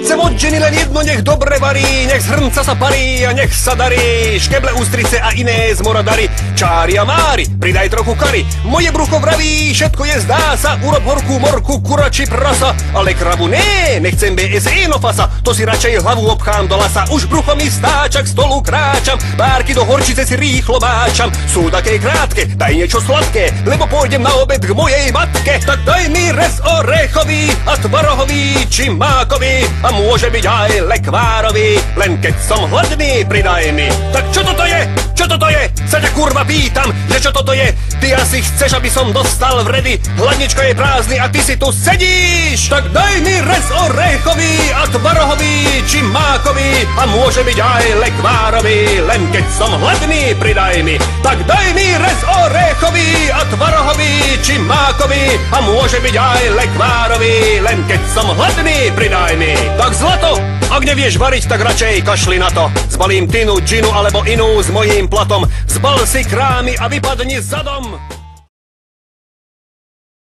Chcem od ženy len jedno, nech dobre varí, nech z hrnca sa parí a nech sa darí. Škeble, ústrice a iné z mora dary, čári a mári, pridaj trochu kary. Moje brucho vraví, všetko je zdá sa, urob horkú morku, kura či prasa. Ale kravu ne, nechcem BSE no fasa, to si radšej hlavu obchám do lasa. Už brucho mi stáča, k stolu kráčam, párky do horčice si rýchlo máčam. Sú také krátke, daj niečo sladké, lebo pôjdem na obed k mojej matke. Tak daj mi rez orechový a tvarohový či mákový a môže byť aj lekvárový, len keď som hladný, pridaj mi. Tak čo toto je? Čo toto je? Sa ťa kurva pýtam, že čo toto je? Ty asi chceš, aby som dostal vredy, hladničko je prázdny a ty si tu sedíš. Tak daj mi rez orechový a tvarohový či mákový a môže byť aj lekvárový, len keď som hladný, pridaj mi. Tak daj mi rez orechový a tvarohový či mákový a môže byť aj lekvárový, len keď som hladný, pridaj mi. Tak zlato, ak nevieš variť, tak radšej kašli na to. Zbalím tynu, džinu alebo inú s mojím platom. Zbal si krámy a vypadni zadom.